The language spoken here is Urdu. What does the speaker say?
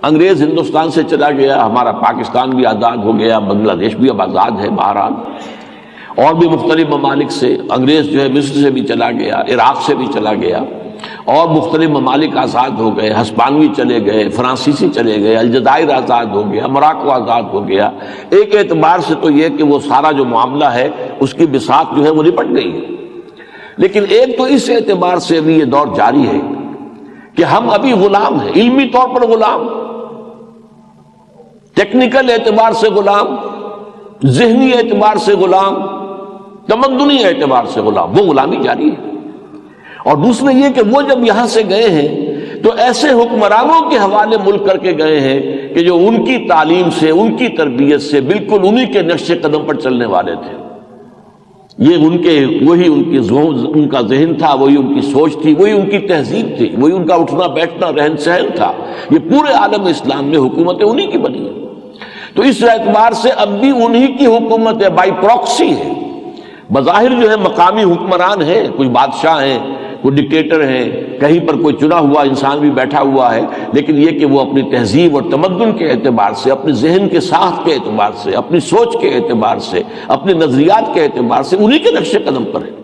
انگریز ہندوستان سے چلا گیا، ہمارا پاکستان بھی آزاد ہو گیا، بنگلہ دیش بھی اب آزاد ہے، بہرحال اور بھی مختلف ممالک سے انگریز جو ہے مصر سے بھی چلا گیا، عراق سے بھی چلا گیا، اور مختلف ممالک آزاد ہو گئے، ہسپانوی چلے گئے، فرانسیسی چلے گئے، الجزائر آزاد ہو گیا، موراکو آزاد ہو گیا۔ ایک اعتبار سے تو یہ کہ وہ سارا جو معاملہ ہے اس کی بساط جو ہے وہ نپٹ گئی ہے، لیکن ایک تو اس اعتبار سے بھی یہ دور جاری ہے کہ ہم ابھی غلام ہیں، علمی طور پر غلام، ٹیکنیکل اعتبار سے غلام، ذہنی اعتبار سے غلام، تمدنی اعتبار سے غلام، وہ غلامی جاری ہے۔ اور دوسرے یہ کہ وہ جب یہاں سے گئے ہیں تو ایسے حکمرانوں کے حوالے ملک کر کے گئے ہیں کہ جو ان کی تعلیم سے، ان کی تربیت سے بالکل انہی کے نقش قدم پر چلنے والے تھے۔ یہ ان کا ذہن تھا، وہی ان کی سوچ تھی، وہی ان کی تہذیب تھی، وہی ان کا اٹھنا بیٹھنا رہن سہن تھا۔ یہ پورے عالم اسلام میں حکومتیں انہی کی بنی ہیں۔ تو اس اعتبار سے اب بھی انہی کی حکومت ہے، بائی پراکسی ہے۔ بظاہر جو ہے مقامی حکمران ہیں، کچھ بادشاہ ہیں، کوئی ڈکٹیٹر ہیں، کہیں پر کوئی چنا ہوا انسان بھی بیٹھا ہوا ہے، لیکن یہ کہ وہ اپنی تہذیب اور تمدن کے اعتبار سے، اپنے ذہن کے ساخت کے اعتبار سے، اپنی سوچ کے اعتبار سے، اپنے نظریات کے اعتبار سے انہی کے نقش قدم پر ہے۔